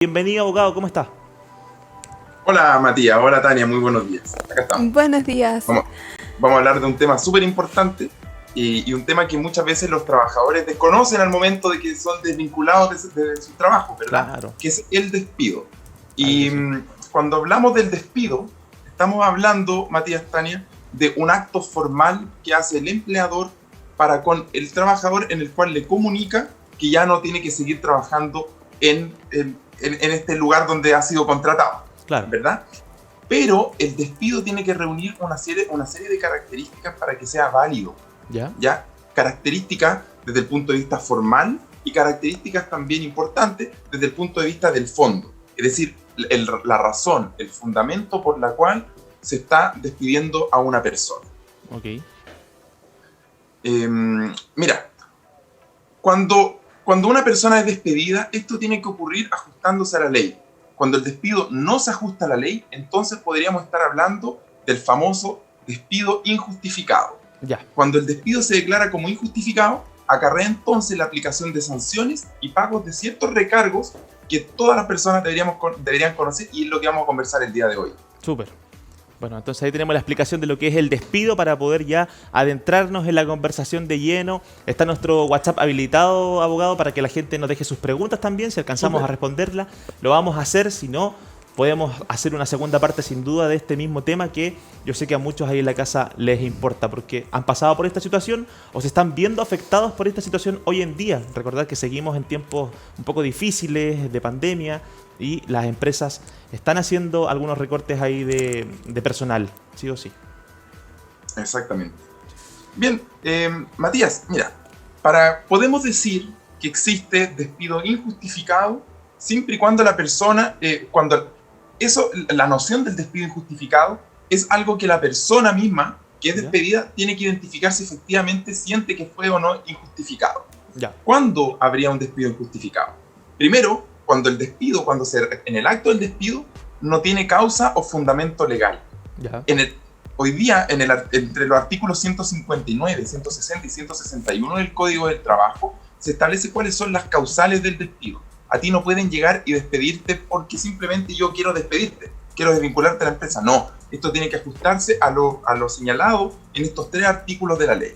Bienvenido, abogado, ¿cómo está? Hola Matías, hola Tania, muy buenos días. Acá estamos. Buenos días. Vamos a hablar de un tema súper importante y un tema que muchas veces los trabajadores desconocen al momento de que son desvinculados de su trabajo, ¿verdad? Claro. Que es el despido. Y cuando hablamos del despido, estamos hablando, Matías, Tania, de un acto formal que hace el empleador para con el trabajador en el cual le comunica que ya no tiene que seguir trabajando en este lugar donde ha sido contratado, Claro. ¿verdad? Pero el despido tiene que reunir una serie de características para que sea válido, ¿ya? Características desde el punto de vista formal y características también importantes desde el punto de vista del fondo. Es decir, la razón, el fundamento por la cual se está despidiendo a una persona. Ok. Mira, cuando una persona es despedida, esto tiene que ocurrir ajustándose a la ley. Cuando el despido no se ajusta a la ley, entonces podríamos estar hablando del famoso despido injustificado. Ya. Cuando el despido se declara como injustificado, acarrea entonces la aplicación de sanciones y pagos de ciertos recargos que todas las personas deberían conocer, y es lo que vamos a conversar el día de hoy. Súper. Bueno, entonces ahí tenemos la explicación de lo que es el despido para poder ya adentrarnos en la conversación de lleno. Está nuestro WhatsApp habilitado, abogado, para que la gente nos deje sus preguntas también. Si alcanzamos a responderlas, lo vamos a hacer. Si no, podemos hacer una segunda parte sin duda de este mismo tema que yo sé que a muchos ahí en la casa les importa, porque han pasado por esta situación o se están viendo afectados por esta situación hoy en día. Recordar que seguimos en tiempos un poco difíciles de pandemia y las empresas están haciendo algunos recortes ahí de personal, sí o sí. Exactamente. Bien, Matías, mira, podemos decir que existe despido injustificado siempre y cuando la persona, la noción del despido injustificado es algo que la persona misma que es despedida tiene que identificar si efectivamente siente que fue o no injustificado. Ya. ¿Cuándo habría un despido injustificado? Primero, cuando en el acto del despido no tiene causa o fundamento legal. Ya. Hoy día, entre los artículos 159, 160 y 161 del Código del Trabajo, se establece cuáles son las causales del despido. A ti no pueden llegar y despedirte porque simplemente yo quiero despedirte, quiero desvincularte a la empresa. No, esto tiene que ajustarse a lo señalado en estos 3 artículos de la ley.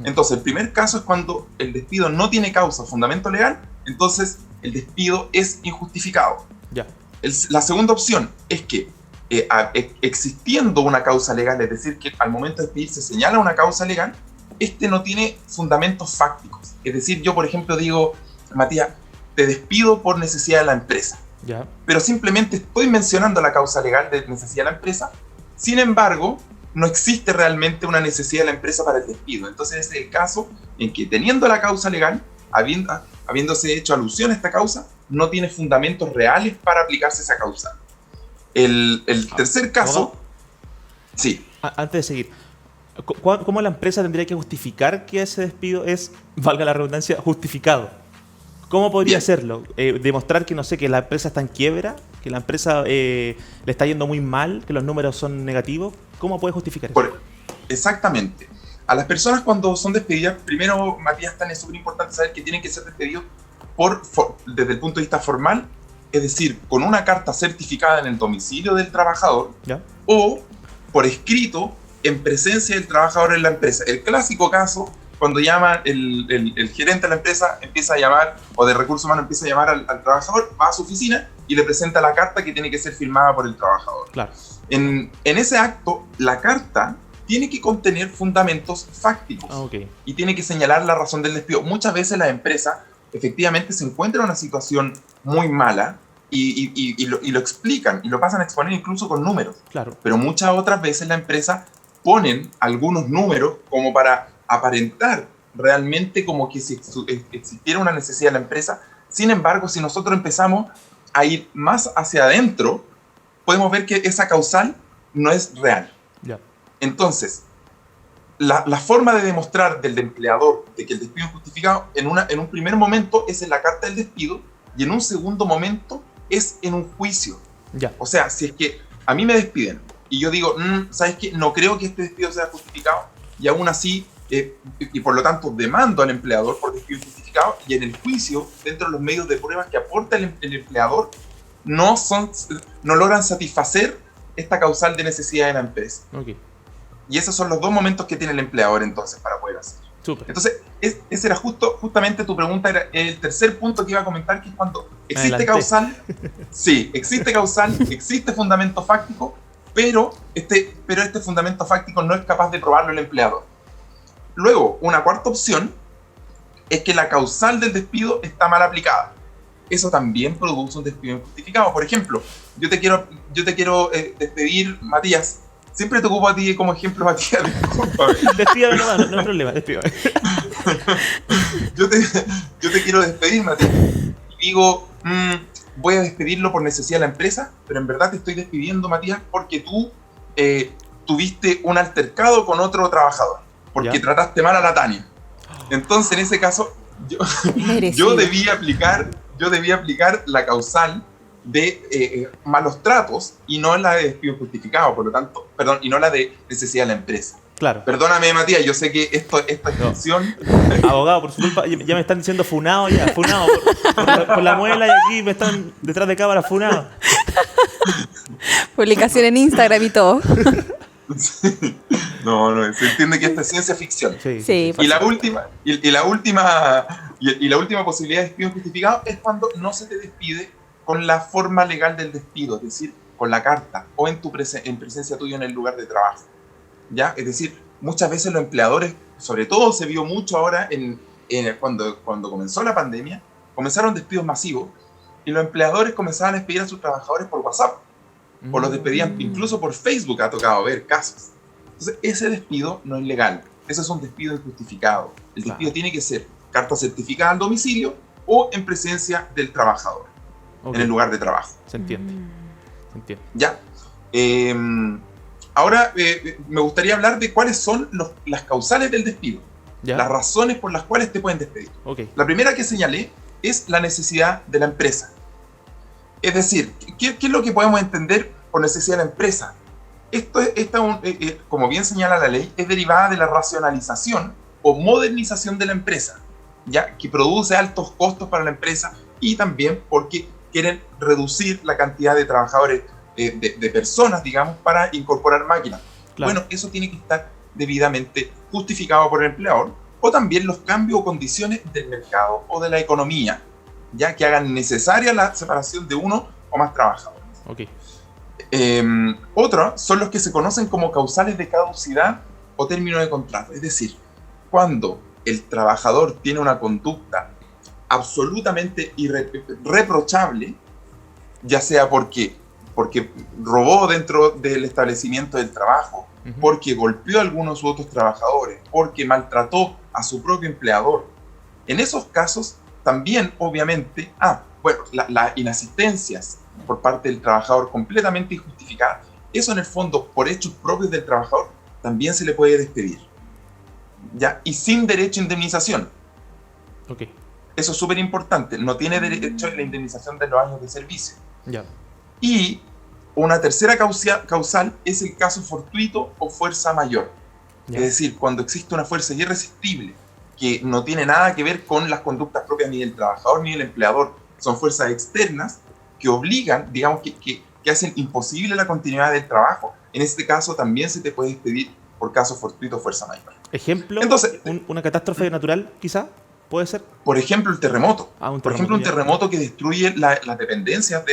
Entonces, el primer caso es cuando el despido no tiene causa o fundamento legal, entonces el despido es injustificado. Ya. La segunda opción es que existiendo una causa legal, es decir, que al momento de despedir se señala una causa legal, no tiene fundamentos fácticos. Es decir, yo por ejemplo digo, Matías, te despido por necesidad de la empresa. Ya. Pero simplemente estoy mencionando la causa legal de necesidad de la empresa. Sin embargo, no existe realmente una necesidad de la empresa para el despido. Entonces es el caso en que teniendo la causa legal, habiéndose hecho alusión a esta causa, no tiene fundamentos reales para aplicarse esa causa. El tercer caso... ¿Abogado? Sí. Antes de seguir, ¿cómo la empresa tendría que justificar que ese despido es, valga la redundancia, justificado? ¿Cómo podría hacerlo? Demostrar que, no sé, que la empresa está en quiebra, que la empresa le está yendo muy mal, que los números son negativos. ¿Cómo puede justificar eso? Exactamente. A las personas cuando son despedidas, primero, Matías, es súper importante saber que tienen que ser despedidos desde el punto de vista formal, es decir, con una carta certificada en el domicilio del trabajador, ¿Ya? O por escrito en presencia del trabajador en la empresa. El clásico caso, cuando llama el gerente de la empresa, empieza a llamar, o de recursos humanos empieza a llamar al trabajador, va a su oficina y le presenta la carta que tiene que ser firmada por el trabajador. Claro. En ese acto, la carta tiene que contener fundamentos fácticos y tiene que señalar la razón del despido. Muchas veces la empresa efectivamente se encuentra en una situación muy mala y lo explican y lo pasan a exponer incluso con números. Claro. Pero muchas otras veces la empresa ponen algunos números como para aparentar realmente como que si existiera una necesidad de la empresa. Sin embargo, si nosotros empezamos a ir más hacia adentro, podemos ver que esa causal no es real. Ya. Entonces, la forma de demostrar del empleador de que el despido es justificado en un primer momento es en la carta del despido y en un segundo momento es en un juicio. Ya. O sea, si es que a mí me despiden y yo digo, ¿sabes qué? No creo que este despido sea justificado, y aún así, y por lo tanto demando al empleador por despido injustificado, y en el juicio, dentro de los medios de pruebas que aporta el empleador, no logran satisfacer esta causal de necesidad de la empresa. Ok, Y esos son los dos momentos que tiene el empleador entonces para poder hacer. súper. Entonces, ese era justamente tu pregunta, era el tercer punto que iba a comentar, que es cuando existe Adelante. causal, sí, existe causal, existe fundamento fáctico, pero este fundamento fáctico no es capaz de probarlo el empleador. Luego, una cuarta opción es que la causal del despido está mal aplicada. Eso también produce un despido injustificado. Por ejemplo, yo te quiero despedir, Matías. Siempre te ocupo a ti como ejemplo, Matías. Discúlpame. Despídame nomás, no hay problema, despídame. Yo te quiero despedir, Matías. Y digo, voy a despedirlo por necesidad de la empresa, pero en verdad te estoy despidiendo, Matías, porque tú tuviste un altercado con otro trabajador, porque ¿Ya? trataste mal a la Tania. Entonces, en ese caso, yo debía aplicar la causal de malos tratos y no la de despido justificado, por lo tanto, perdón, y no la de necesidad de la empresa. Claro. Perdóname, Matías, yo sé que esta extensión... Abogado, por su culpa, ya me están diciendo funado ya, funado por la muela y aquí me están detrás de cámara funado. Publicación en Instagram y todo. No, se entiende que esta es ciencia ficción. Sí, Y la última posibilidad de despido justificado es cuando no se te despide con la forma legal del despido, es decir, con la carta o en presencia tuya en el lugar de trabajo. ¿Ya? Es decir, muchas veces los empleadores, sobre todo se vio mucho ahora cuando comenzó la pandemia, comenzaron despidos masivos y los empleadores comenzaban a despedir a sus trabajadores por WhatsApp o los despedían incluso por Facebook, ha tocado ver casos. Entonces, ese despido no es legal, ese es un despido injustificado. El despido tiene que ser carta certificada al domicilio o en presencia del trabajador, en el lugar de trabajo. Se entiende. Se entiende. Ya. Ahora me gustaría hablar de cuáles son las causales del despido, ¿Ya? las razones por las cuales te pueden despedir. Okay. La primera que señalé es la necesidad de la empresa. Es decir, ¿qué es lo que podemos entender por necesidad de la empresa? Como bien señala la ley, es derivada de la racionalización o modernización de la empresa, ya que produce altos costos para la empresa y también porque quieren reducir la cantidad de trabajadores, de personas, digamos, para incorporar máquinas. Claro. Bueno, eso tiene que estar debidamente justificado por el empleador, o también los cambios o condiciones del mercado o de la economía, ya que hagan necesaria la separación de uno o más trabajadores. Okay. Otros son los que se conocen como causales de caducidad o término de contrato, es decir, cuando el trabajador tiene una conducta absolutamente irreprochable, ya sea porque robó dentro del establecimiento del trabajo, porque golpeó a algunos u otros trabajadores, porque maltrató a su propio empleador. En esos casos, también, obviamente, las inasistencias por parte del trabajador completamente injustificadas, eso en el fondo, por hechos propios del trabajador, también se le puede despedir. ¿Ya? Y sin derecho a indemnización. Okay. Eso es súper importante. No tiene derecho a la indemnización de los años de servicio. Ya. Y una tercera causal es el caso fortuito o fuerza mayor. Ya. Es decir, cuando existe una fuerza irresistible que no tiene nada que ver con las conductas propias ni del trabajador ni del empleador, son fuerzas externas que obligan, digamos, que hacen imposible la continuidad del trabajo. En este caso también se te puede despedir por caso fortuito o fuerza mayor. Ejemplo, Entonces, una catástrofe natural, quizá, puede ser. Por ejemplo, el terremoto. Por ejemplo, un terremoto que destruye las dependencias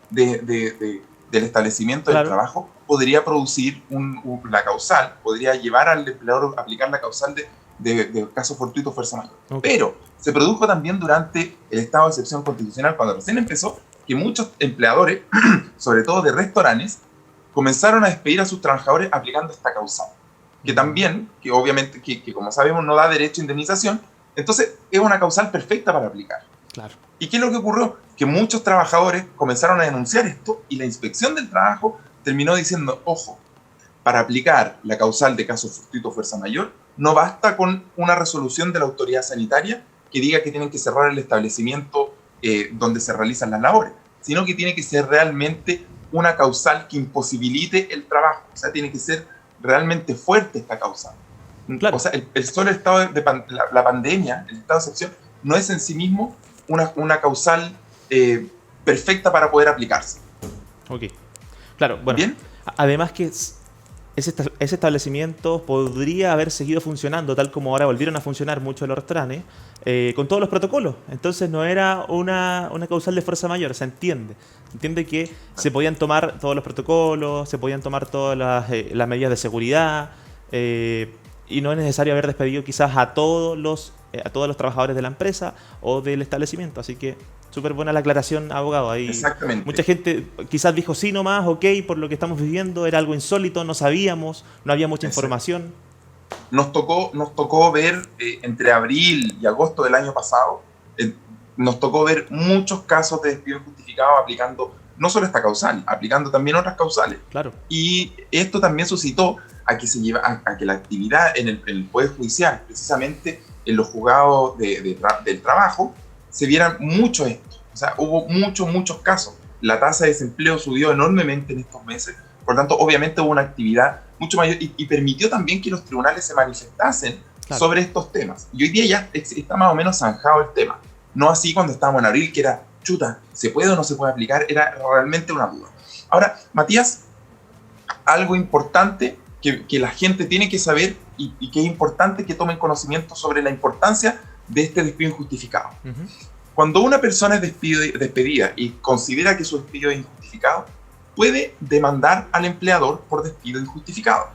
del establecimiento del trabajo podría producir la causal, podría llevar al empleador a aplicar la causal de caso fortuito o fuerza mayor. Okay. Pero se produjo también durante el estado de excepción constitucional, cuando recién empezó, que muchos empleadores, sobre todo de restaurantes, comenzaron a despedir a sus trabajadores aplicando esta causal. Que también, que obviamente, que como sabemos no da derecho a indemnización, entonces es una causal perfecta para aplicar. Claro. ¿Y qué es lo que ocurrió? Que muchos trabajadores comenzaron a denunciar esto y la inspección del trabajo terminó diciendo, ojo, para aplicar la causal de caso fortuito o fuerza mayor, no basta con una resolución de la autoridad sanitaria que diga que tienen que cerrar el establecimiento donde se realizan las labores, sino que tiene que ser realmente una causal que imposibilite el trabajo. O sea, tiene que ser realmente fuerte esta causal. Claro. O sea, el solo estado la pandemia, el estado de excepción, no es en sí mismo una causal perfecta para poder aplicarse. Ok. Claro, bueno. ¿Bien? Además que ese establecimiento podría haber seguido funcionando tal como ahora volvieron a funcionar muchos de los restaurantes, con todos los protocolos. Entonces no era una causal de fuerza mayor, se entiende. Se entiende que se podían tomar todos los protocolos, se podían tomar todas las medidas de seguridad, y no es necesario haber despedido quizás a todos los trabajadores de la empresa o del establecimiento. Así que súper buena la aclaración, abogado. Ahí Exactamente. mucha gente quizás dijo sí nomás, ok, por lo que estamos viviendo, era algo insólito, no sabíamos, no había mucha información. Nos tocó ver entre abril y agosto del año pasado, nos tocó ver muchos casos de despido injustificado aplicando no solo esta causal, aplicando también otras causales. Claro. Y esto también suscitó a que la actividad en el Poder Judicial, precisamente en los juzgados del trabajo, se vieran mucho esto. O sea, hubo muchos casos. La tasa de desempleo subió enormemente en estos meses. Por tanto, obviamente hubo una actividad mucho mayor y permitió también que los tribunales se manifestasen sobre estos temas. Y hoy día ya está más o menos zanjado el tema. No así cuando estábamos en abril, que era, chuta, ¿se puede o no se puede aplicar? Era realmente una duda. Ahora, Matías, algo importante que la gente tiene que saber y que es importante que tomen conocimiento sobre la importancia de este despido injustificado. Uh-huh. Cuando una persona es despedida y considera que su despido es injustificado, puede demandar al empleador por despido injustificado.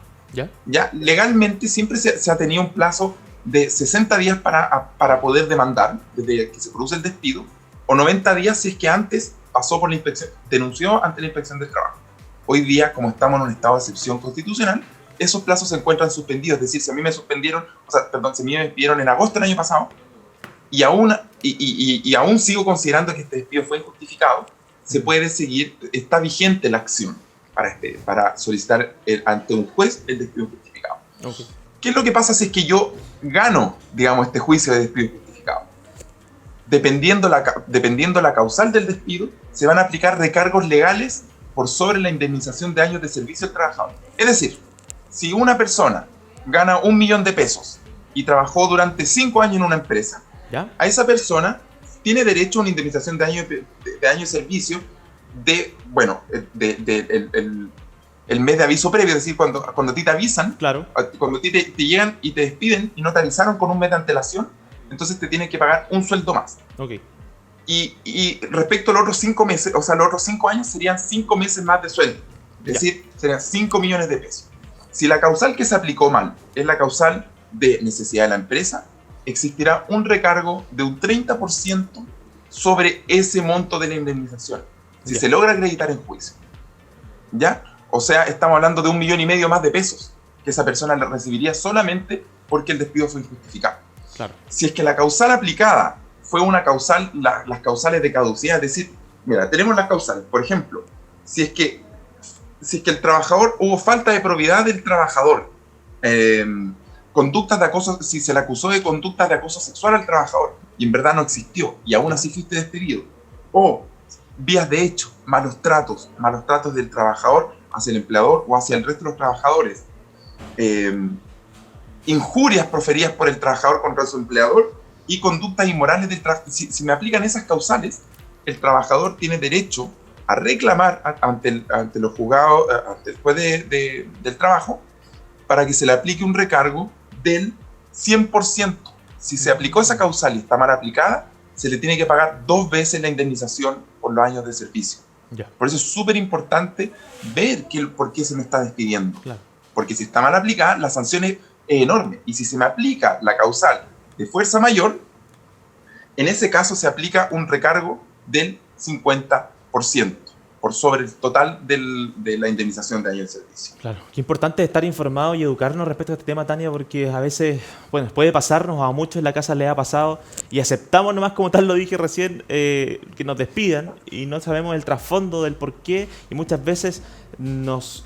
¿Ya? Legalmente siempre se ha tenido un plazo de 60 días para poder demandar desde que se produce el despido, o 90 días si es que antes pasó por la inspección, denunció ante la inspección del trabajo. Hoy día, como estamos en un estado de excepción constitucional, esos plazos se encuentran suspendidos. Es decir, si a mí me suspendieron, si a mí me despidieron en agosto del año pasado, y aún sigo considerando que este despido fue injustificado, se puede seguir, está vigente la acción para solicitar ante un juez el despido injustificado. Okay. ¿Qué es lo que pasa si es que yo gano, digamos, este juicio de despido injustificado? Dependiendo la causal del despido, se van a aplicar recargos legales por sobre la indemnización de años de servicio del trabajador. Es decir, si una persona gana 1 millón de pesos y trabajó durante 5 años en una empresa, ¿ya? A esa persona tiene derecho a una indemnización de año de servicio el mes de aviso previo, es decir, cuando a ti te avisan, claro. Cuando a ti te llegan y te despiden y no te avisaron con un mes de antelación, entonces te tienen que pagar un sueldo más. Okay. Y respecto a los otros 5 meses, o sea, los otros 5 años serían 5 meses más de sueldo, es decir, serían 5 millones de pesos. Si la causal que se aplicó mal es la causal de necesidad de la empresa, existirá un recargo de un 30% sobre ese monto de la indemnización, si se logra acreditar en juicio. ¿Ya? O sea, estamos hablando de 1,5 millones más de pesos que esa persona le recibiría solamente porque el despido fue injustificado. Claro. Si es que la causal aplicada fue una causal, las causales de caducidad, es decir, mira, tenemos las causales. Por ejemplo, si es que el trabajador, hubo falta de probidad del trabajador, conductas de acoso, si se le acusó de conductas de acoso sexual al trabajador y en verdad no existió y aún así fuiste despedido, o vías de hecho, malos tratos del trabajador hacia el empleador o hacia el resto de los trabajadores, injurias proferidas por el trabajador contra su empleador y conductas inmorales del trabajador. Si me aplican esas causales, el trabajador tiene derecho a reclamar ante los juzgados, ante el juez del trabajo, para que se le aplique un recargo del 100%. Si se aplicó esa causal y está mal aplicada, se le tiene que pagar 2 veces la indemnización por los años de servicio. Por eso es súper importante ver por qué se me está despidiendo. Claro. Porque si está mal aplicada, la sanción es enorme. Y si se me aplica la causal de fuerza mayor, en ese caso se aplica un recargo del 50% por sobre el total de la indemnización de año de servicio. Claro, qué importante estar informado y educarnos respecto a este tema, Tania, porque a veces, bueno, puede pasarnos, a muchos en la casa les ha pasado, y aceptamos nomás, como tal lo dije recién, que nos despidan, y no sabemos el trasfondo del por qué, y muchas veces nos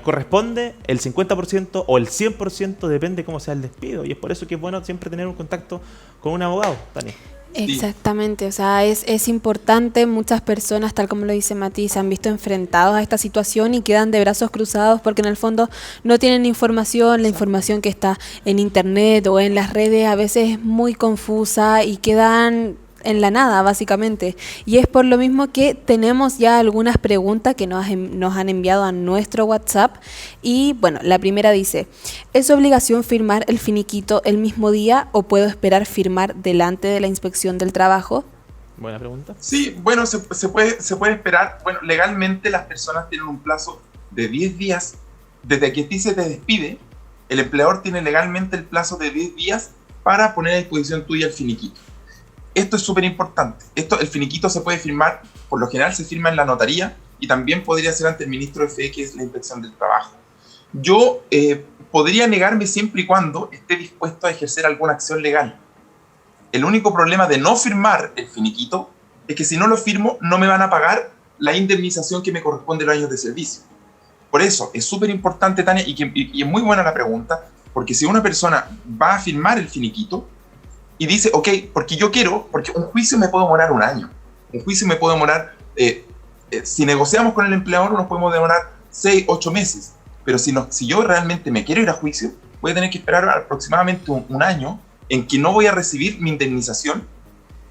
corresponde el 50% o el 100%, depende cómo sea el despido, y es por eso que es bueno siempre tener un contacto con un abogado, Tania. Exactamente, o sea, es importante. Muchas personas, tal como lo dice Mati, se han visto enfrentados a esta situación y quedan de brazos cruzados porque en el fondo no tienen información. La información que está en internet o en las redes a veces es muy confusa y quedan en la nada, básicamente. Y es por lo mismo que tenemos ya algunas preguntas que nos han enviado a nuestro WhatsApp. Y bueno, la primera dice, ¿es obligación firmar el finiquito el mismo día o puedo esperar firmar delante de la inspección del trabajo? Buena pregunta. Sí, bueno, se puede esperar. Bueno, legalmente las personas tienen un plazo de 10 días. Desde que a ti se te despide, el empleador tiene legalmente el plazo de 10 días para poner a disposición tuya el finiquito. Esto es súper importante. El finiquito se puede firmar, por lo general se firma en la notaría y también podría ser ante el ministro de FE, que es la inspección del trabajo. Yo podría negarme siempre y cuando esté dispuesto a ejercer alguna acción legal. El único problema de no firmar el finiquito es que si no lo firmo no me van a pagar la indemnización que me corresponde a los años de servicio. Por eso es súper importante, Tania, y es muy buena la pregunta, porque si una persona va a firmar el finiquito y dice, ok, porque un juicio me puede demorar un año, un juicio me puede demorar, si negociamos con el empleador nos podemos demorar 6, 8 meses, pero si yo realmente me quiero ir a juicio, voy a tener que esperar aproximadamente un año en que no voy a recibir mi indemnización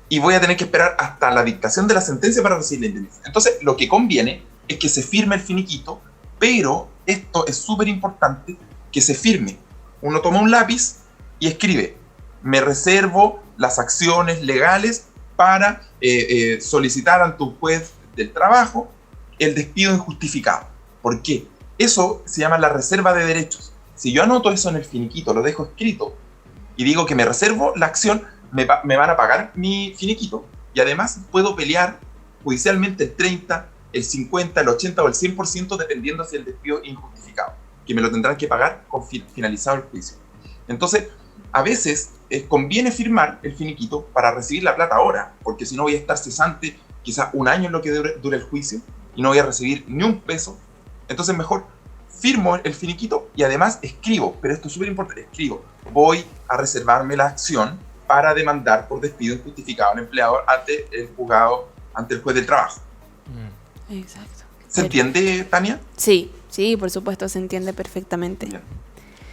y voy a tener que esperar hasta la dictación de la sentencia para recibir la indemnización. Entonces, lo que conviene es que se firme el finiquito, pero esto es súper importante, que se firme. Uno toma un lápiz y escribe, me reservo las acciones legales para solicitar ante un juez del trabajo el despido injustificado. ¿Por qué? Eso se llama la reserva de derechos. Si yo anoto eso en el finiquito, lo dejo escrito, y digo que me reservo la acción, me van a pagar mi finiquito y además puedo pelear judicialmente el 30, el 50, el 80 o el 100% dependiendo si el despido es injustificado, que me lo tendrán que pagar con finalizado el juicio. Entonces, a veces conviene firmar el finiquito para recibir la plata ahora, porque si no voy a estar cesante quizás un año en lo que dure el juicio y no voy a recibir ni un peso. Entonces mejor firmo el finiquito y además escribo, pero esto es súper importante, escribo, voy a reservarme la acción para demandar por despido injustificado al empleador ante el juzgado, ante el juez del trabajo. Exacto. ¿Se entiende, Tania? Sí, por supuesto, se entiende perfectamente.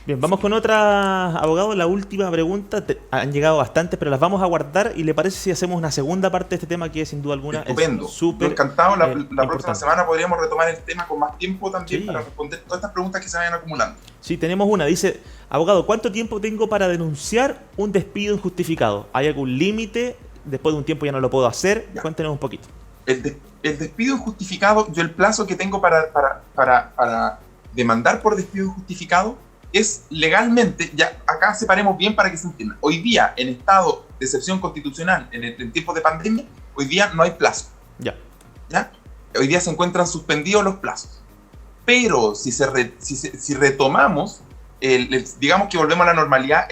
Bien, vamos con otra, abogado, la última pregunta. Han llegado bastantes, pero las vamos a guardar. ¿Y le parece si hacemos una segunda parte de este tema que sin duda alguna estupendo, es súper encantado. La importante. Próxima semana podríamos retomar el tema con más tiempo también, sí, para responder todas estas preguntas que se vayan acumulando. Sí, tenemos una. Dice, abogado, ¿cuánto tiempo tengo para denunciar un despido injustificado? ¿Hay algún límite? Después de un tiempo ya no lo puedo hacer. Ya. Cuéntenos un poquito. El despido injustificado, yo el plazo que tengo para demandar por despido injustificado es legalmente, ya acá separemos bien para que se entienda. Hoy día, en estado de excepción constitucional, en tiempos de pandemia, hoy día no hay plazo. ¿Ya? Hoy día se encuentran suspendidos los plazos. Pero si retomamos, digamos que volvemos a la normalidad,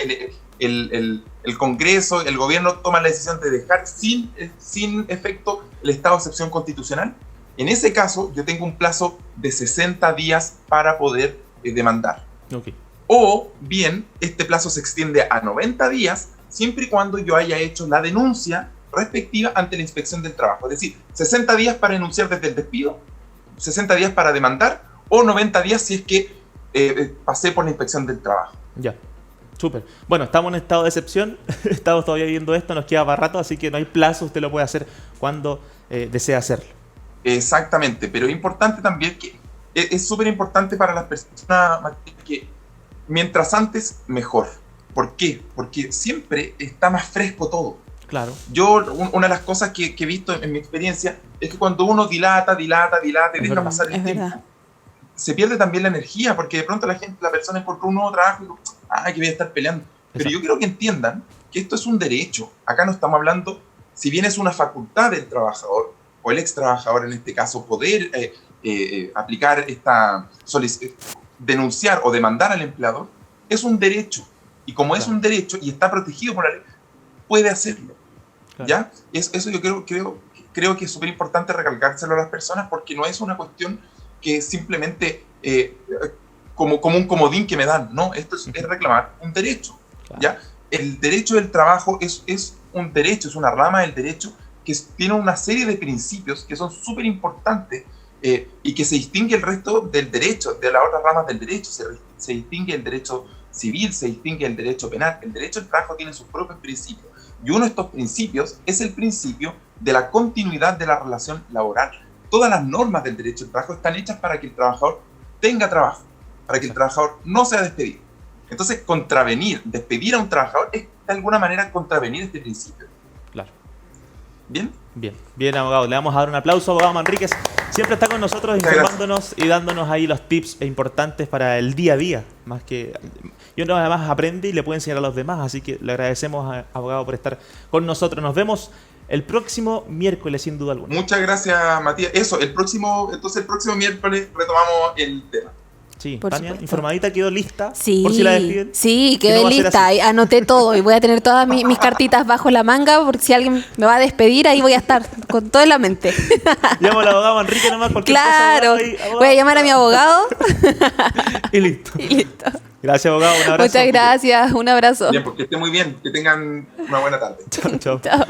el Congreso, el gobierno toma la decisión de dejar sin efecto el estado de excepción constitucional. En ese caso, yo tengo un plazo de 60 días para poder demandar. Okay. O bien, este plazo se extiende a 90 días, siempre y cuando yo haya hecho la denuncia respectiva ante la inspección del trabajo. Es decir, 60 días para denunciar desde el despido, 60 días para demandar, o 90 días si es que pasé por la inspección del trabajo. Ya, súper. Bueno, estamos en estado de excepción, estamos todavía viendo esto, nos queda para rato, así que no hay plazo, usted lo puede hacer cuando desee hacerlo. Exactamente, pero es importante también que es súper importante para las personas que mientras antes, mejor. ¿Por qué? Porque siempre está más fresco todo. Claro. Yo, una de las cosas que he visto en mi experiencia es que cuando uno dilata y deja pasar el tiempo, se pierde también la energía, porque de pronto la persona encontró un nuevo trabajo y digo, que voy a estar peleando. Pero Exacto. yo quiero que entiendan que esto es un derecho. Acá no estamos hablando, si bien es una facultad del trabajador, o el ex trabajador en este caso, poder aplicar denunciar o demandar al empleador, es un derecho. Y como es un derecho y está protegido por la ley, puede hacerlo. Claro. ¿Ya? Eso yo creo que es súper importante recalcárselo a las personas, porque no es una cuestión que simplemente como un comodín que me dan. No, esto es reclamar un derecho. Claro. ¿Ya? El derecho del trabajo es un derecho, es una rama del derecho que tiene una serie de principios que son súper importantes y que se distingue el resto del derecho, de las otras ramas del derecho. Se distingue el derecho civil, se distingue el derecho penal. El derecho del trabajo tiene sus propios principios. Y uno de estos principios es el principio de la continuidad de la relación laboral. Todas las normas del derecho del trabajo están hechas para que el trabajador tenga trabajo, para que el trabajador no sea despedido. Entonces, despedir a un trabajador es de alguna manera contravenir este principio. Claro. ¿Bien? Bien, abogado. Le vamos a dar un aplauso, abogado Manríquez. Siempre está con nosotros informándonos y dándonos ahí los tips importantes para el día a día. Más que y uno además aprende y le puede enseñar a los demás. Así que le agradecemos, abogado, por estar con nosotros. Nos vemos el próximo miércoles, sin duda alguna. Muchas gracias, Matías. Entonces el próximo miércoles retomamos el tema. Sí, Por Tania, supuesto. informadita, quedó lista. Sí, Por si la despiden. sí, no quedé va a ser lista. así. Anoté todo y voy a tener todas mis cartitas bajo la manga porque si alguien me va a despedir, ahí voy a estar con todo en la mente. Llamo al abogado Enrique nomás. Cualquier Claro, cosa, abogado, voy a llamar a mi abogado y listo. y listo. Gracias, abogado. Un abrazo. Muchas gracias, un abrazo. Bien, porque esté muy bien. Que tengan una buena tarde. Chao, chao. Chao.